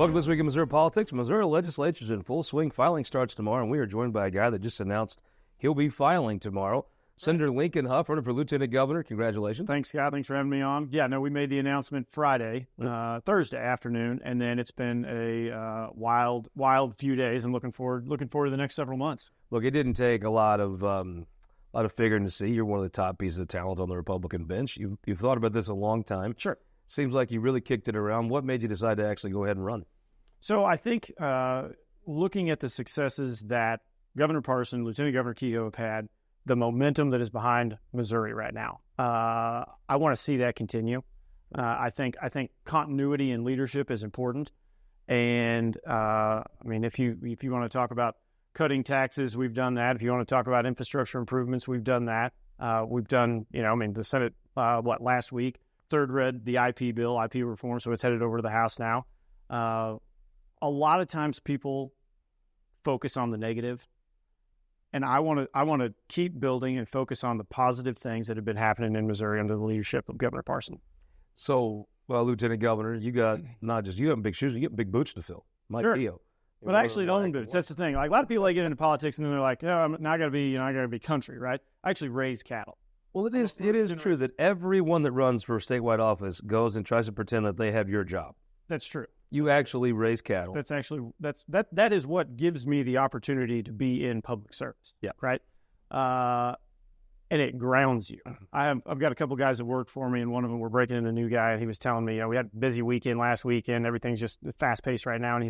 Welcome to This Week in Missouri Politics. Missouri legislature is in full swing. Filing starts tomorrow, and we are joined by a guy that just announced he'll be filing tomorrow. Senator Lincoln Hough, running for Lieutenant Governor. Congratulations. Thanks, Scott. Thanks for having me on. Yeah, no, we made the announcement Friday, Thursday afternoon, and then it's been a wild few days. I'm looking forward to the next several months. Look, it didn't take a lot of figuring to see. You're one of the top pieces of talent on the Republican bench. You've thought about this a long time. Sure. Seems like you really kicked it around. What made you decide to actually go ahead and run? So I think looking at the successes that Governor Parson, Lieutenant Governor Kehoe have had, the momentum that is behind Missouri right now, I want to see that continue. I think continuity in leadership is important. And I mean, if you want to talk about cutting taxes, we've done that. If you want to talk about infrastructure improvements, we've done that. We've done, the Senate, last week, third read the IP bill, IP reform, so it's headed over to the House now. A lot of times people focus on the negative, and I want to keep building and focus on the positive things that have been happening in Missouri under the leadership of Governor Parson. So, Lieutenant Governor, you got you have big shoes, you get big boots to fill. Mike Sure. Kehoe. But I actually don't own boots. That's the thing. Like a lot of people, get into politics and then they're like, "Oh, I gotta be country, right?" I actually raise cattle. Well, it is true that everyone that runs for a statewide office goes and tries to pretend that they have your job. That's true. You actually raise cattle. That is what gives me the opportunity to be in public service. Yeah. Right. And it grounds you. I've got a couple guys that work for me, and one of them, we're breaking in a new guy, and he was telling me, we had a busy weekend last weekend. Everything's just fast paced right now. And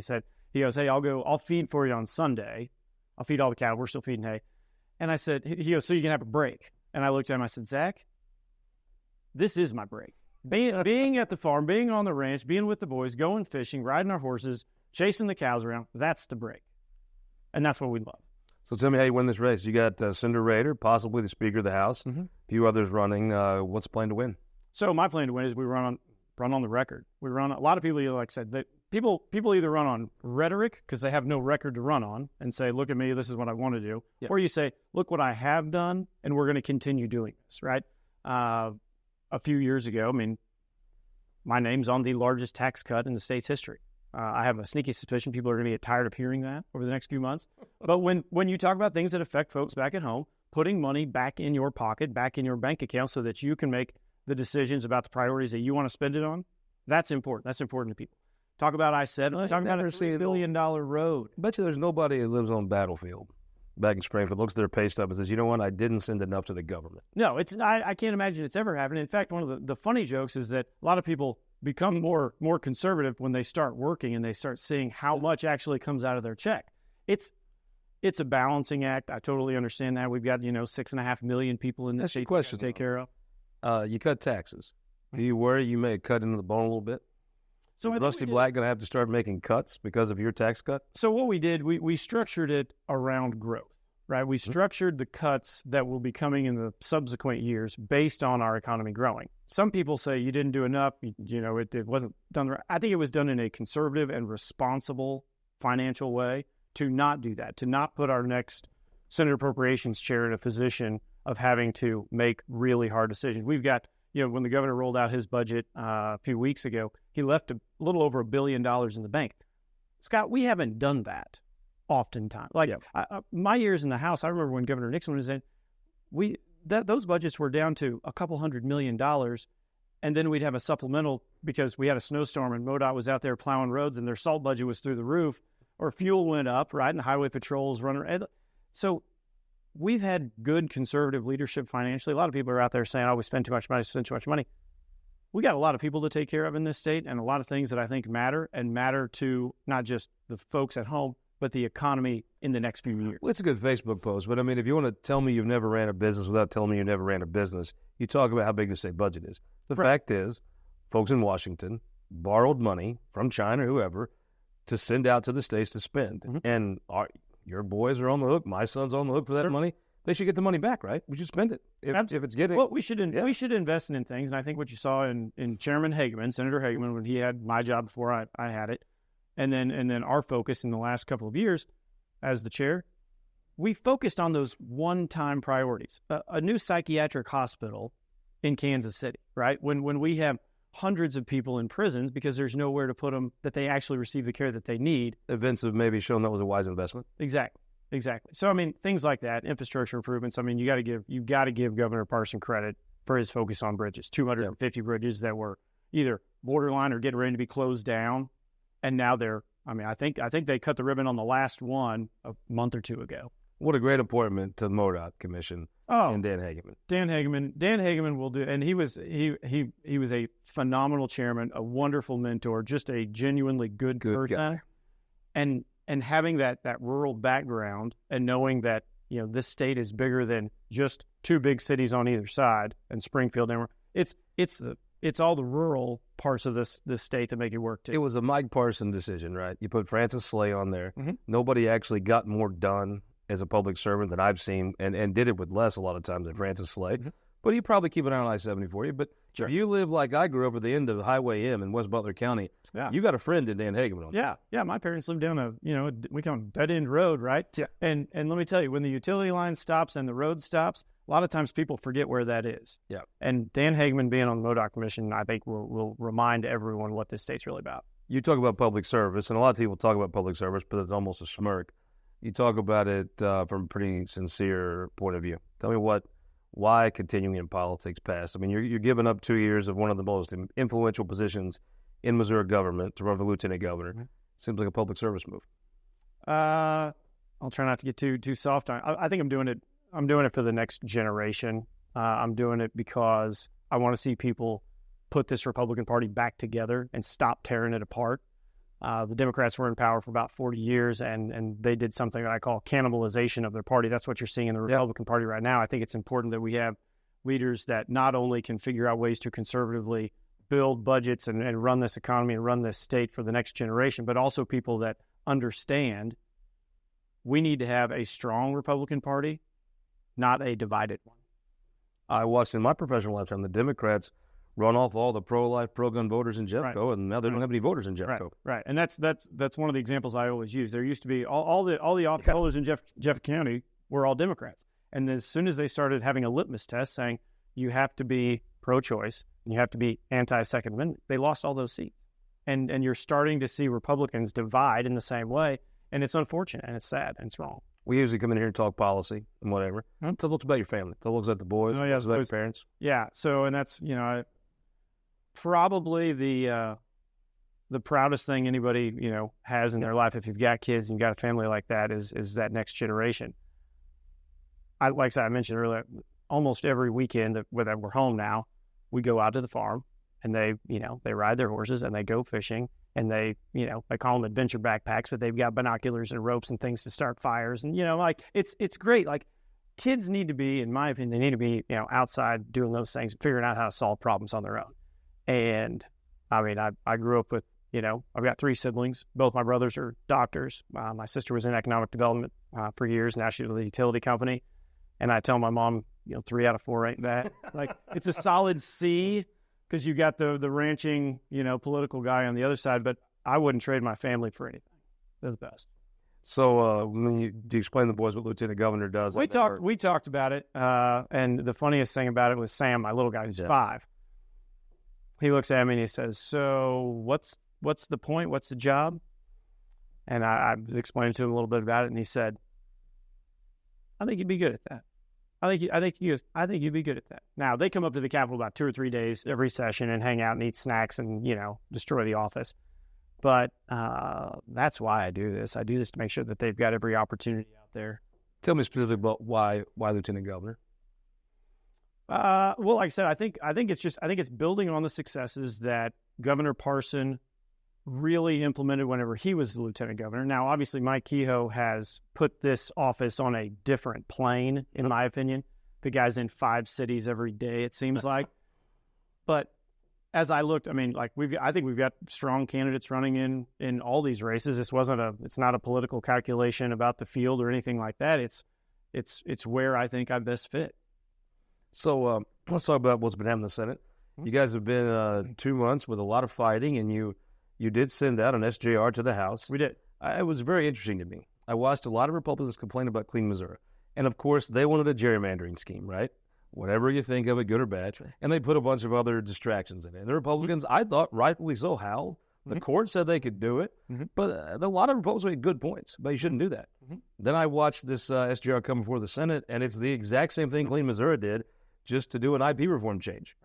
he goes, "Hey, I'll feed for you on Sunday. I'll feed all the cattle. We're still feeding hay." And I said, he goes, "So you can have a break." And I looked at him, I said, "Zach, this is my break. Being at the farm, being on the ranch, being with the boys, going fishing, riding our horses, chasing the cows around, that's the break." And that's what we love. So tell me how you win this race. You got Senator Rader, possibly the Speaker of the House, a few others running. What's the plan to win? So my plan to win is we run on the record. We run. A lot of people, like I said, that people either run on rhetoric because they have no record to run on and say, "Look at me, this is what I want to do," or you say, "Look what I have done, and we're going to continue doing this." Right? A few years ago, my name's on the largest tax cut in the state's history. I have a sneaky suspicion people are going to get tired of hearing that over the next few months. But when you talk about things that affect folks back at home, putting money back in your pocket, back in your bank account so that you can make the decisions about the priorities that you want to spend it on, that's important. That's important to people. Talk about I-70. Talk about a $3 billion road. I bet you there's nobody who lives on Battlefield back in Springfield, looks at their pay stub and says, "You know what, I didn't send enough to the government." No, I can't imagine it's ever happened. In fact, one of the funny jokes is that a lot of people become more conservative when they start working and they start seeing how much actually comes out of their check. It's a balancing act. I totally understand that. We've got 6.5 million people in this state to take care of. You cut taxes. Do you worry you may cut into the bone a little bit? So is Rusty Black going to have to start making cuts because of your tax cut? So what we did, we structured it around growth, right? We structured the cuts that will be coming in the subsequent years based on our economy growing. Some people say you didn't do enough, it wasn't done right. I think it was done in a conservative and responsible financial way to not do that, to not put our next Senate Appropriations Chair in a position of having to make really hard decisions. We've got, when the governor rolled out his budget a few weeks ago, he left a little over $1 billion in the bank. Scott, we haven't done that oftentimes. My years in the House, I remember when Governor Nixon was in, those budgets were down to a couple $100 million, and then we'd have a supplemental because we had a snowstorm and MoDOT was out there plowing roads and their salt budget was through the roof, or fuel went up, right, and the highway patrols running. So we've had good conservative leadership financially. A lot of people are out there saying, "Oh, we spend too much money." We got a lot of people to take care of in this state and a lot of things that I think matter to not just the folks at home, but the economy in the next few years. Well, it's a good Facebook post, but if you want to tell me you've never ran a business without telling me you never ran a business, you talk about how big the state budget is. The fact is, folks in Washington borrowed money from China or whoever to send out to the states to spend. And your boys are on the hook. My son's on the hook for that money. They should get the money back, right? We should spend it if it's getting. Well, we should invest in things, and I think what you saw in Chairman Hageman, Senator Hageman, when he had my job before I had it, and then our focus in the last couple of years as the chair, we focused on those one-time priorities. A new psychiatric hospital in Kansas City, right? When we have hundreds of people in prisons because there's nowhere to put them that they actually receive the care that they need. Events have maybe shown that was a wise investment. Exactly. So, I mean, things like that, infrastructure improvements. I mean, you got to give Governor Parson credit for his focus on bridges. 250 bridges that were either borderline or getting ready to be closed down, and now they're. I mean, I think they cut the ribbon on the last one a month or two ago. What a great appointment to the MoDOT Commission and Dan Hageman. Dan Hageman will do, and he was a phenomenal chairman, a wonderful mentor, just a genuinely good person, guy. And having that rural background and knowing that this state is bigger than just two big cities on either side and Springfield, and it's all the rural parts of this state that make it work too. It was a Mike Parson decision, right? You put Francis Slay on there. Mm-hmm. Nobody actually got more done as a public servant that I've seen, and did it with less a lot of times than Francis Slay. Mm-hmm. But he probably keep an eye on I-70 for you. But sure. If you live like I grew up at the end of Highway M in West Butler County, you got a friend in Dan Hageman on there. Yeah. My parents lived down we call it dead end road, right? Yeah. And let me tell you, when the utility line stops and the road stops, a lot of times people forget where that is. Yeah. And Dan Hageman being on the MoDOT Commission, I think will remind everyone what this state's really about. You talk about public service, and a lot of people talk about public service, but it's almost a smirk. You talk about it from a pretty sincere point of view. Tell me why continuing in politics past? I mean, you're giving up 2 years of one of the most influential positions in Missouri government to run for lieutenant governor. Mm-hmm. Seems like a public service move. I'll try not to get too soft on it. I think I'm doing it. I'm doing it for the next generation. I'm doing it because I want to see people put this Republican Party back together and stop tearing it apart. The Democrats were in power for about 40 years, and they did something that I call cannibalization of their party. That's what you're seeing in the Republican Party right now. I think it's important that we have leaders that not only can figure out ways to conservatively build budgets and run this economy and run this state for the next generation, but also people that understand we need to have a strong Republican Party, not a divided one. I watched in my professional lifetime the Democrats run off all the pro-life, pro-gun voters in Jeffco, and now they don't have any voters in Jeffco. Right. And that's one of the examples I always use. There used to be all the office holders in Jeff County were all Democrats, and as soon as they started having a litmus test saying you have to be pro-choice and you have to be anti-Second Amendment, they lost all those seats, and you're starting to see Republicans divide in the same way, and it's unfortunate and it's sad and it's wrong. We usually come in here and talk policy and whatever. Tell us about your family. Tell us about the boys. Tell us about your parents. Yeah. So, and that's probably the proudest thing anybody has in their life, if you've got kids and you've got a family like that, is that next generation. Like I mentioned earlier, almost every weekend that we're home now, we go out to the farm and they ride their horses and they go fishing, and they call them adventure backpacks, but they've got binoculars and ropes and things to start fires, and it's great. Like, kids need to be, in my opinion, they need to be outside doing those things, figuring out how to solve problems on their own. And I mean, I grew up with, I've got 3 siblings. Both my brothers are doctors. My sister was in economic development for years. Now she's with a utility company. And I tell my mom, 3 out of 4 ain't bad. Like, it's a solid C, because you got the ranching, political guy on the other side. But I wouldn't trade my family for anything. They're the best. So do you explain to the boys what Lieutenant Governor does? We talked about it. And the funniest thing about it was Sam, my little guy, who's 5. He looks at me and he says, "So what's the point? What's the job?" And I explained to him a little bit about it, and he said, "I think you'd be good at that. I think you'd be good at that." Now, they come up to the Capitol about 2 or 3 days every session and hang out and eat snacks and destroy the office. But that's why I do this. I do this to make sure that they've got every opportunity out there. Tell me specifically about why Lieutenant Governor. Well, like I said, I think it's building on the successes that Governor Parson really implemented whenever he was the lieutenant governor. Now, obviously, Mike Kehoe has put this office on a different plane, in my opinion. The guy's in 5 cities every day, it seems like. But as I looked, I mean, like I think we've got strong candidates running in all these races. It's not a political calculation about the field or anything like that. It's where I think I best fit. So let's talk about what's been happening in the Senate. You guys have been 2 months with a lot of fighting, and you did send out an SJR to the House. We did. It was very interesting to me. I watched a lot of Republicans complain about Clean Missouri. And, of course, they wanted a gerrymandering scheme, right? whatever you think of it, good or bad, and they put a bunch of other distractions in it. And the Republicans, I thought, rightfully so, Hal. The court said they could do it, but a lot of Republicans made good points, but you shouldn't do that. Then I watched this SGR come before the Senate, and it's the exact same thing Clean Missouri did, just to do an IP reform change.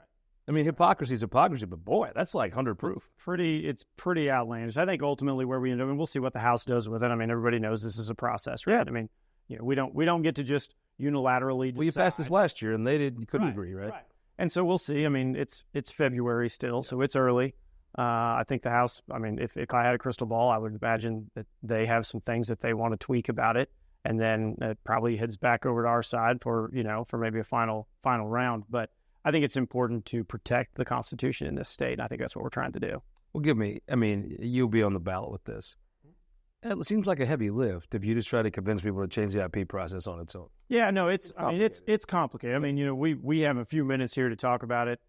I mean, hypocrisy is hypocrisy, but boy, that's like 100 proof. It's pretty outlandish. I think ultimately where we end up, and we'll see what the House does with it. I mean, everybody knows this is a process, right? I mean, we don't get to just unilaterally decide. Well, you passed this last year, and you couldn't agree, right? And so we'll see. I mean, it's February still, so it's early. I think the House, I mean, if I had a crystal ball, I would imagine that they have some things that they want to tweak about it, and then it probably heads back over to our side for maybe a final round. But I think it's important to protect the Constitution in this state, and I think that's what we're trying to do. Well, you'll be on the ballot with this. It seems like a heavy lift if you just try to convince people to change the IP process on its own. Yeah, no, it's complicated. I mean, we have a few minutes here to talk about it.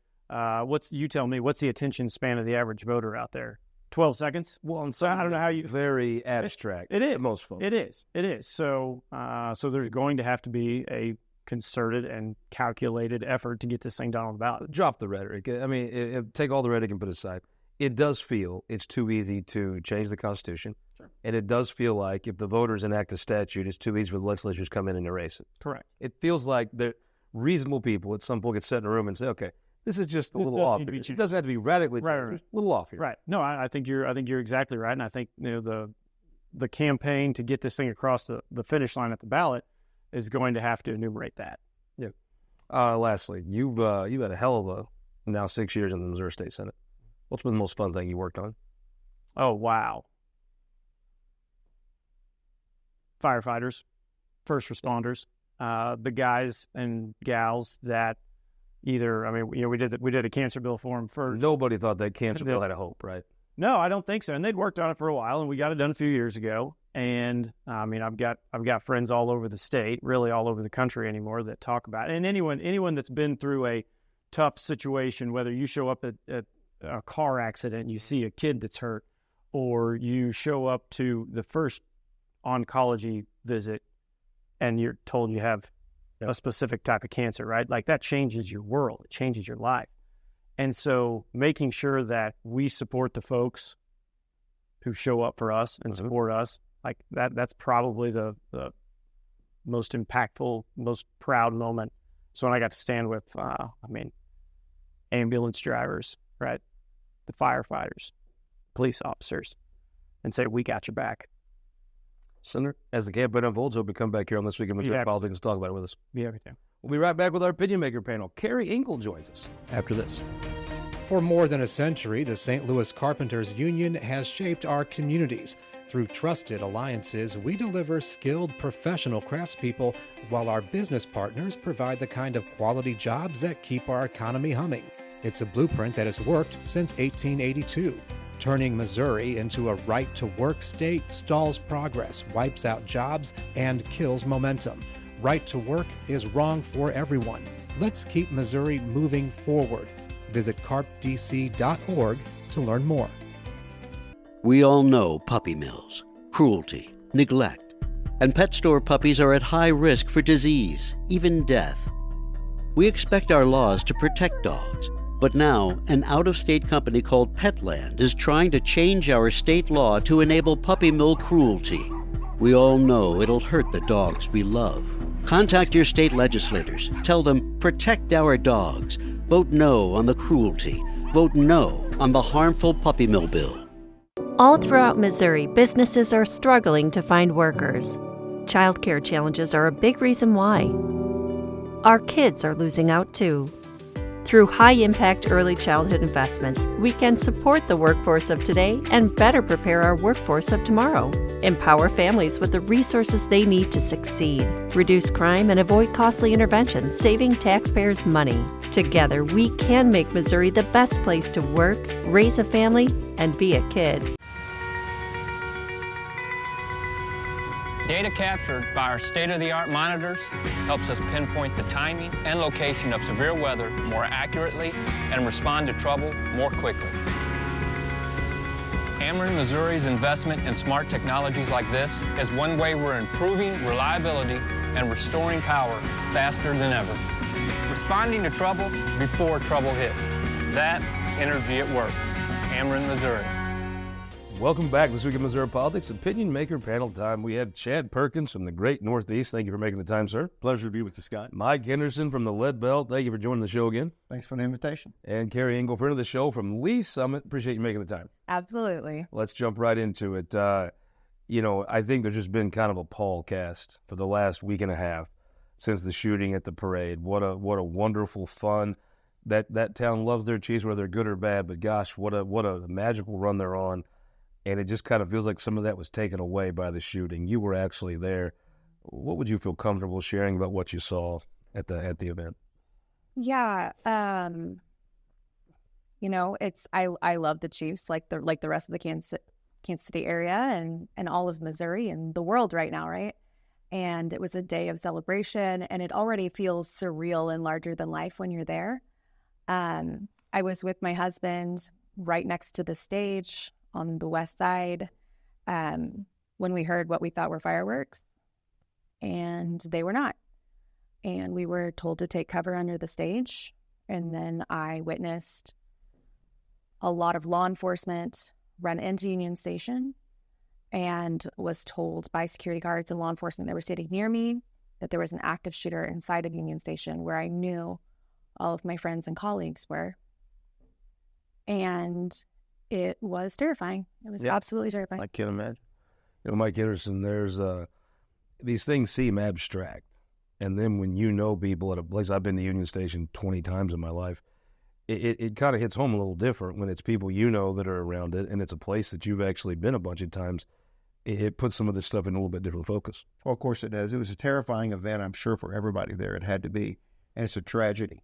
You tell me, what's the attention span of the average voter out there? 12 seconds? Well, so I don't know how you... Very abstract. It is. Most folks. It is. So there's going to have to be a concerted and calculated effort to get this thing done on the ballot. Drop the rhetoric. I mean, take all the rhetoric and put it aside. It does feel it's too easy to change the Constitution. Sure. And it does feel like if the voters enact a statute, it's too easy for the legislatures to come in and erase it. Correct. It feels like the reasonable people at some point get set in a room and say, okay, this is just a little off. It doesn't have to be radically a little off here. Right. No, I think you're exactly right, and I think the campaign to get this thing across the finish line at the ballot is going to have to enumerate that. Yeah. Lastly, you've had a hell of now 6 years in the Missouri State Senate. What's been the most fun thing you worked on? Oh, wow. Firefighters, first responders, the guys and gals that we did a cancer bill for them first. Nobody thought that cancer bill had a hope, right? No, I don't think so. And they'd worked on it for a while, and we got it done a few years ago. And I mean, I've got friends all over the state, really all over the country anymore, that talk about it. And anyone that's been through a tough situation, whether you show up at a car accident and you see a kid that's hurt, or you show up to the first oncology visit and you're told you have a specific type of cancer, right? Like, that changes your world. It changes your life. And so making sure that we support the folks who show up for us and support us, like that's probably the most impactful, most proud moment. So when I got to stand with, ambulance drivers, right? The firefighters, police officers, and say, we got your back. Senator, as the campaign unfolds, hope you come back here on This Week in Missouri Politics and talk about it with us. Be happy to. We'll be right back with our Opinion Maker panel. Carrie Engel joins us after this. For more than a century, the St. Louis Carpenters Union has shaped our communities. Through trusted alliances, we deliver skilled professional craftspeople, while our business partners provide the kind of quality jobs that keep our economy humming. It's a blueprint that has worked since 1882. Turning Missouri into a right-to-work state stalls progress, wipes out jobs, and kills momentum. Right to work is wrong for everyone. Let's keep Missouri moving forward. Visit carpdc.org to learn more. We all know puppy mills, cruelty, neglect, and pet store puppies are at high risk for disease, even death. We expect our laws to protect dogs, but now an out-of-state company called Petland is trying to change our state law to enable puppy mill cruelty. We all know it'll hurt the dogs we love. Contact your state legislators. Tell them, protect our dogs. Vote no on the cruelty. Vote no on the harmful puppy mill bill. All throughout Missouri, businesses are struggling to find workers. Childcare challenges are a big reason why. Our kids are losing out too. Through high-impact early childhood investments, we can support the workforce of today and better prepare our workforce of tomorrow. Empower families with the resources they need to succeed. Reduce crime and avoid costly interventions, saving taxpayers money. Together, we can make Missouri the best place to work, raise a family, and be a kid. Data captured by our state-of-the-art monitors helps us pinpoint the timing and location of severe weather more accurately and respond to trouble more quickly. Ameren Missouri's investment in smart technologies like this is one way we're improving reliability and restoring power faster than ever. We're responding to trouble before trouble hits. That's energy at work. Ameren, Missouri. Welcome back this week in Missouri Politics, Opinion Maker Panel Time. We have Chad Perkins from the Great Northeast. Thank you for making the time, sir. Pleasure to be with you, Scott. Mike Henderson from the Lead Belt. Thank you for joining the show again. Thanks for the invitation. And Carrie Engel, friend of the show from Lee Summit. Appreciate you making the time. Absolutely. Let's jump right into it. I think there's just been kind of a pall cast for the last week and a half since the shooting at the parade. What a wonderful fun. That town loves their Chiefs, whether they're good or bad, but gosh, what a magical run they're on. And it just kind of feels like some of that was taken away by the shooting. You were actually there. What would you feel comfortable sharing about what you saw at the event? Yeah. I love the Chiefs like the rest of the Kansas City area and all of Missouri and the world right now, right? And it was a day of celebration, and it already feels surreal and larger than life when you're there. I was with my husband right next to the stage on the west side when we heard what we thought were fireworks, and they were not. And we were told to take cover under the stage. And then I witnessed a lot of law enforcement run into Union Station and was told by security guards and law enforcement that were sitting near me that there was an active shooter inside of Union Station where I knew all of my friends and colleagues were. And it was terrifying. It was absolutely terrifying. I can't imagine. Mike Henderson, there's these things seem abstract. And then when you know people at a place, I've been to Union Station 20 times in my life, it kind of hits home a little different when it's people you know that are around it, and it's a place that you've actually been a bunch of times. It puts some of this stuff in a little bit different focus. Well, of course it does. It was a terrifying event, I'm sure, for everybody there. It had to be. And it's a tragedy.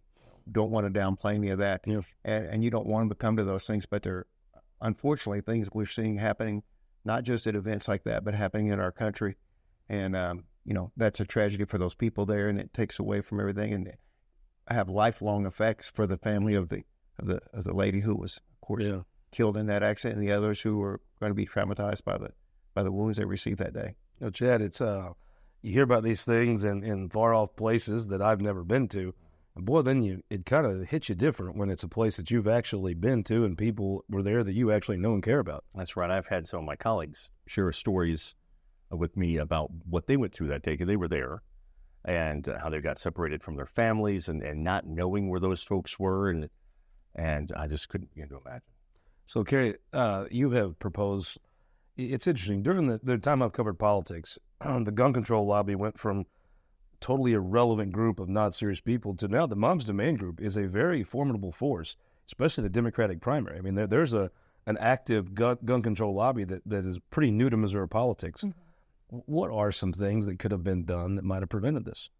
Don't want to downplay any of that. Yeah. And you don't want them to come to those things, but they're unfortunately things we're seeing happening, not just at events like that, but happening in our country. And, that's a tragedy for those people there, and it takes away from everything. And have lifelong effects for the family of the lady who was, of course, killed in that accident, and the others who were going to be traumatized by the wounds they received that day. Chad, it's you hear about these things in far off places that I've never been to, and boy, then it kind of hits you different when it's a place that you've actually been to and people were there that you actually know and care about. That's right. I've had some of my colleagues share stories with me about what they went through that day because they were there, and how they got separated from their families and not knowing where those folks were. And I just couldn't begin to imagine. So, Carrie, you have proposed, it's interesting, during the time I've covered politics, the gun control lobby went from totally irrelevant group of not serious people to now the Moms Demand group is a very formidable force, especially the Democratic primary. I mean, there's an active gun control lobby that is pretty new to Missouri politics. Mm-hmm. What are some things that could have been done that might have prevented this?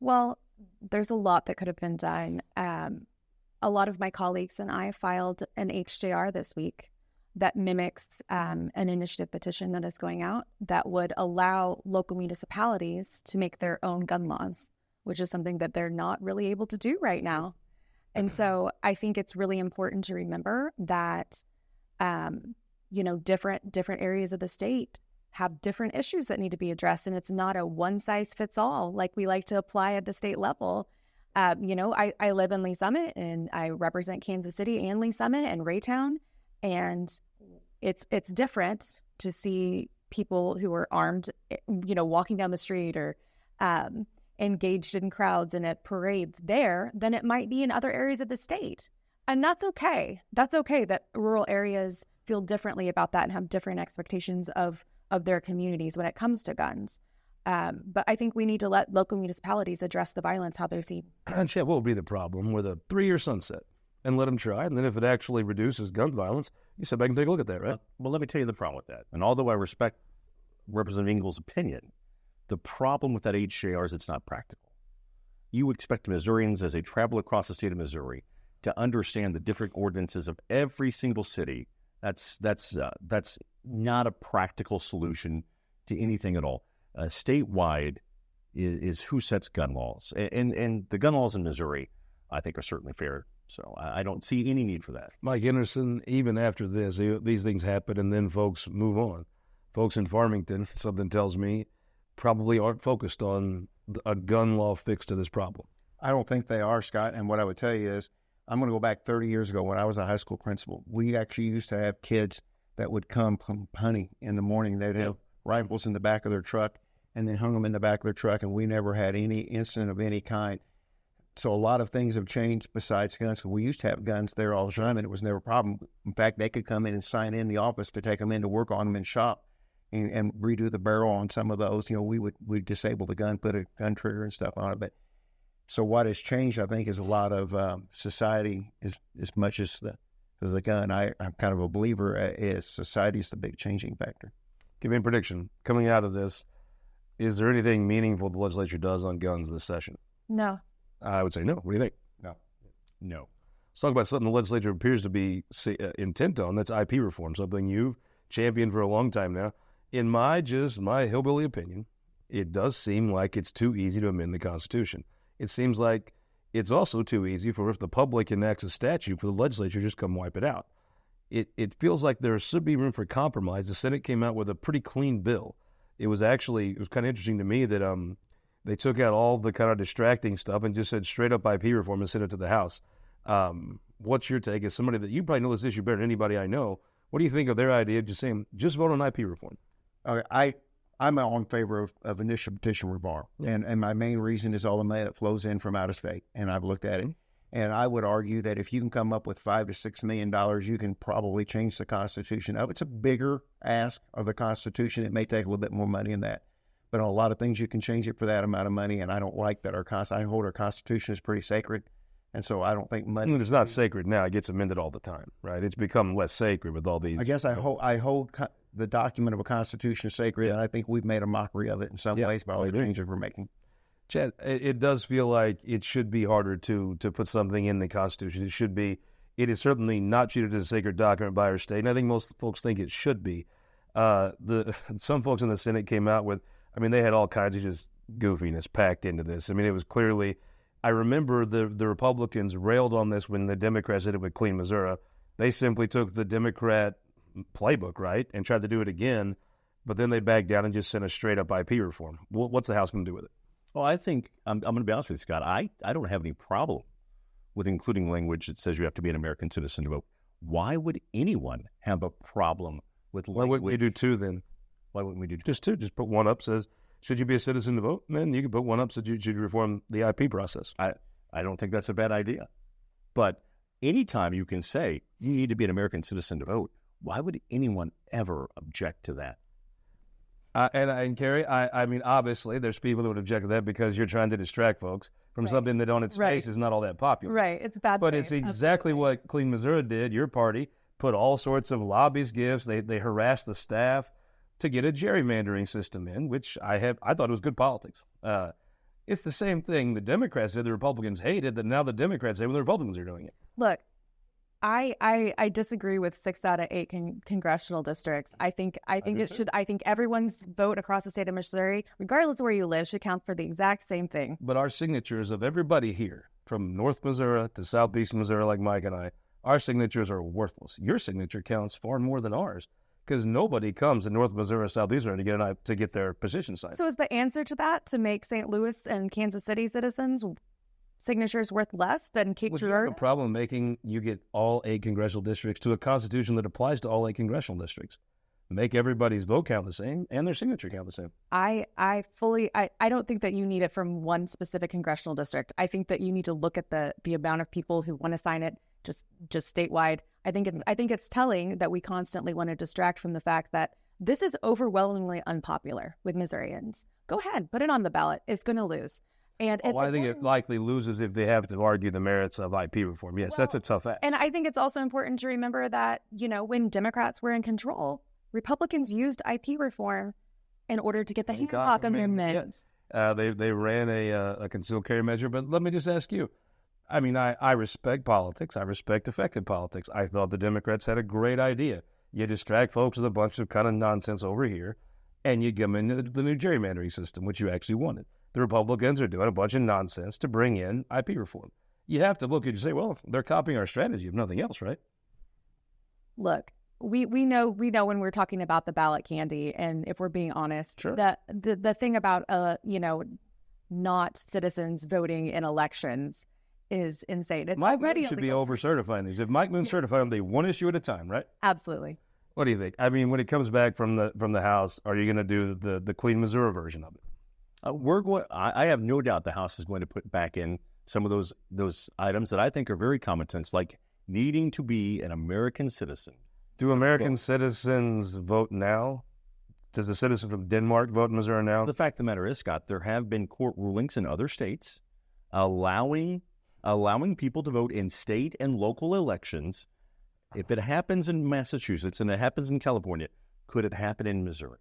Well, there's a lot that could have been done. A lot of my colleagues and I filed an HJR this week that mimics an initiative petition that is going out that would allow local municipalities to make their own gun laws, which is something that they're not really able to do right now. And so I think it's really important to remember that, different areas of the state have different issues that need to be addressed, and it's not a one-size-fits-all like we like to apply at the state level. I live in Lee Summit, and I represent Kansas City and Lee Summit and Raytown, and it's different to see people who are armed, walking down the street or engaged in crowds and at parades there than it might be in other areas of the state. And that's okay. That's okay that rural areas feel differently about that and have different expectations of their communities when it comes to guns. But I think we need to let local municipalities address the violence how they see. And Chad, what would be the problem with a 3-year sunset and let them try? And then if it actually reduces gun violence, you sit back and take a look at that, right? Well, let me tell you the problem with that. And although I respect Representative Engel's opinion, the problem with that HJR is it's not practical. You would expect Missourians, as they travel across the state of Missouri, to understand the different ordinances of every single city. That's not a practical solution to anything at all. Statewide is who sets gun laws. And the gun laws in Missouri, I think, are certainly fair. So I don't see any need for that. Mike Henderson, even after this, these things happen and then folks move on. Folks in Farmington, something tells me, probably aren't focused on a gun law fix to this problem. I don't think they are, Scott. And what I would tell you is, I'm going to go back 30 years ago when I was a high school principal. We actually used to have kids that would come hunting in the morning. They'd have rifles in the back of their truck and then hung them in the back of their truck, and we never had any incident of any kind. So a lot of things have changed besides guns. We used to have guns there all the time, and it was never a problem. In fact, they could come in and sign in the office to take them in to work on them in shop and redo the barrel on some of those. You know, we'd disable the gun, put a gun trigger and stuff on it. But so what has changed, I think, is a lot of society as much as the gun. I'm kind of a believer is society is the big changing factor. Give me a prediction. Coming out of this, is there anything meaningful the legislature does on guns this session? No. I would say no. What do you think? No. Let's talk about something the legislature appears to be intent on. That's IP reform, something you've championed for a long time now. In my hillbilly opinion, it does seem like it's too easy to amend the Constitution. It seems like it's also too easy for if the public enacts a statute for the legislature to just come wipe it out. It feels like there should be room for compromise. The Senate came out with a pretty clean bill. It was kind of interesting to me that they took out all the kind of distracting stuff and just said straight up IP reform and sent it to the House. What's your take as somebody that you probably know this issue better than anybody I know? What do you think of their idea of just saying, just vote on IP reform? I'm all in favor of initial petition reform. And my main reason is all the money that flows in from out of state. And I've looked at it. And I would argue that if you can come up with $5 to $6 million, you can probably change the Constitution up. It's a bigger ask of the Constitution. It may take a little bit more money than that. But on a lot of things, you can change it for that amount of money. And I don't like that I hold our Constitution as pretty sacred. And so I don't think money... It's not sacred now. It gets amended all the time, right? It's become less sacred with all these... I guess I hold the document of a Constitution is sacred, and I think we've made a mockery of it in some ways by all the changes we're making. Chad, it does feel like it should be harder to put something in the Constitution. It is certainly not treated as a sacred document by our state, and I think most folks think it should be. Some folks in the Senate came out with, they had all kinds of just goofiness packed into this. It was clearly, I remember the Republicans railed on this when the Democrats did it with Clean Missouri. They simply took the Democrat playbook, right, and tried to do it again, but then they backed down and just sent a straight-up IP reform. What's the House going to do with it? Well, I think, I'm going to be honest with you, Scott, I don't have any problem with including language that says you have to be an American citizen to vote. Why would anyone have a problem with language? Why wouldn't we do two then? Why wouldn't we do two? Just two. Just put one up, says, should you be a citizen to vote? And then you can put one up, says, should you reform the IP process? I don't think that's a bad idea. But anytime you can say you need to be an American citizen to vote, why would anyone ever object to that? And Kerry, obviously there's people that would object to that because you're trying to distract folks from something that on its face is not all that popular. Right, it's bad. But it's exactly what Clean Missouri did. Your party put all sorts of lobbyist gifts. They harassed the staff to get a gerrymandering system in, which I thought it was good politics. It's the same thing the Democrats did, the Republicans hated, that now the Democrats say, well, the Republicans are doing it. Look, I disagree with 6 out of 8 congressional districts. I think everyone's vote across the state of Missouri, regardless of where you live, should count for the exact same thing. But our signatures of everybody here, from North Missouri to Southeast Missouri, like Mike and I, our signatures are worthless. Your signature counts far more than ours because nobody comes in North Missouri or Southeast Missouri to get their petition signed. So is the answer to that to make St. Louis and Kansas City citizens signatures worth less than Cape Girardeau? You have a problem making you get all 8 congressional districts to a constitution that applies to all 8 congressional districts. Make everybody's vote count the same and their signature count the same. I don't think that you need it from one specific congressional district. I think that you need to look at the amount of people who want to sign it just statewide. I think it's telling that we constantly want to distract from the fact that this is overwhelmingly unpopular with Missourians. Go ahead, put it on the ballot. It's going to lose. And I think it likely loses if they have to argue the merits of IP reform. Yes, that's a tough act. And I think it's also important to remember that, when Democrats were in control, Republicans used IP reform in order to get the Hancock Amendment. Yes. They ran a concealed carry measure. But let me just ask you. I respect politics. I respect effective politics. I thought the Democrats had a great idea. You distract folks with a bunch of kind of nonsense over here, and you give them into the new gerrymandering system, which you actually wanted. The Republicans are doing a bunch of nonsense to bring in IP reform. You have to look at it and say, well, they're copying our strategy if nothing else, right? Look, we know when we're talking about the ballot candy, and if we're being honest, sure. the thing about not citizens voting in elections is insane. It's Mike already Moon should be illegal. over-certifying these. If Mike Moon certified them, they one issue at a time, right? Absolutely. What do you think? I mean, when it comes back from the House, are you going to do the Clean Missouri version of it? I have no doubt the House is going to put back in some of those items that I think are very common sense, like needing to be an American citizen. Do American citizens vote now? Does a citizen from Denmark vote in Missouri now? The fact of the matter is, Scott, there have been court rulings in other states allowing people to vote in state and local elections. If it happens in Massachusetts and it happens in California, could it happen in Missouri?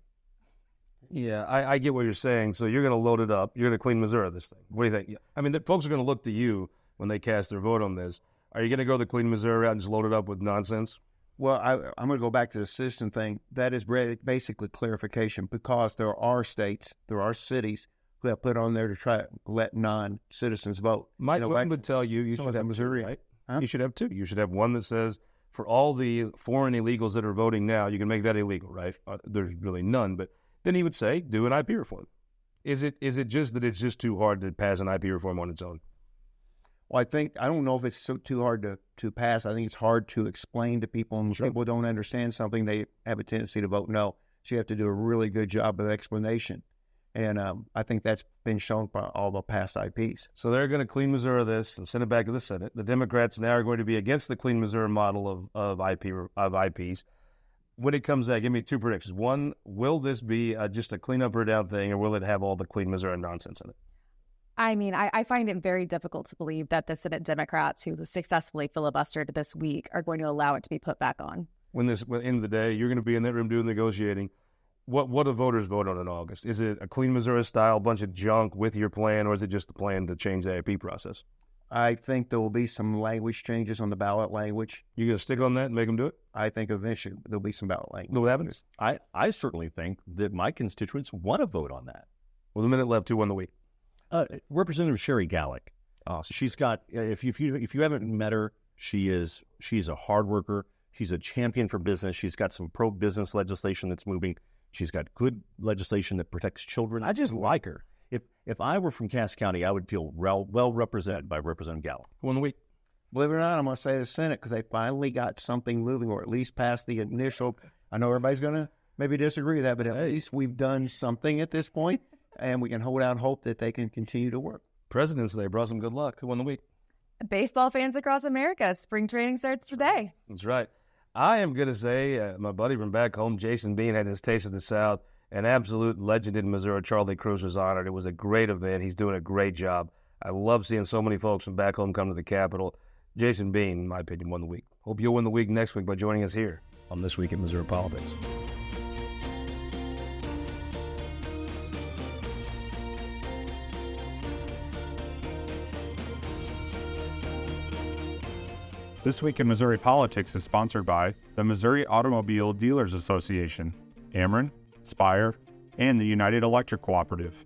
Yeah, I get what you're saying. So you're going to load it up. You're going to clean Missouri this thing. What do you think? Yeah. I mean, folks are going to look to you when they cast their vote on this. Are you going to go the clean Missouri route and just load it up with nonsense? Well, I'm going to go back to the citizen thing. That is basically clarification, because there are states, there are cities who have put on there to try to let non-citizens vote. Mike would tell you should have Missouri, right? Huh? You should have two. You should have one that says, for all the foreign illegals that are voting now, you can make that illegal, right? There's really none, but then he would say, do an IP reform. Is it just that it's just too hard to pass an IP reform on its own? Well, I don't know if it's too hard to pass. I think it's hard to explain to people, and when people don't understand something, they have a tendency to vote no. So you have to do a really good job of explanation. And I think that's been shown by all the past IPs. So they're going to clean Missouri this and send it back to the Senate. The Democrats now are going to be against the clean Missouri model of IPs. When it comes out, give me two predictions. One, will this be just a clean up or down thing, or will it have all the clean Missouri nonsense in it? I mean, I find it very difficult to believe that the Senate Democrats who successfully filibustered this week are going to allow it to be put back on. When at the end of the day, you're going to be in that room doing negotiating. What do voters vote on in August? Is it a clean Missouri style bunch of junk with your plan, or is it just the plan to change the IP process? I think there will be some language changes on the ballot language. You going to stick on that and make them do it? I think eventually there'll be some ballot language. What happens? I certainly think that my constituents want to vote on that. Well, the minute left, 2 won the week. Representative Sherry Gallick. She's got, if you haven't met her, she's a hard worker. She's a champion for business. She's got some pro-business legislation that's moving. She's got good legislation that protects children. I just like her. If I were from Cass County, I would feel well represented by Representative Gallick. Who won the week? Believe it or not, I'm going to say the Senate, because they finally got something moving, or at least passed the initial. I know everybody's going to maybe disagree with that, but at least we've done something at this point, and we can hold out hope that they can continue to work. President's Day brought some good luck. Who won the week? Baseball fans across America, spring training starts today. That's right. I am going to say my buddy from back home, Jason Bean, had his Taste of the South. An absolute legend in Missouri, Charlie Cruz, was honored. It was a great event. He's doing a great job. I love seeing so many folks from back home come to the Capitol. Jason Bean, in my opinion, won the week. Hope you'll win the week next week by joining us here on This Week in Missouri Politics. This Week in Missouri Politics is sponsored by the Missouri Automobile Dealers Association, Ameren, Spire, and the United Electric Cooperative.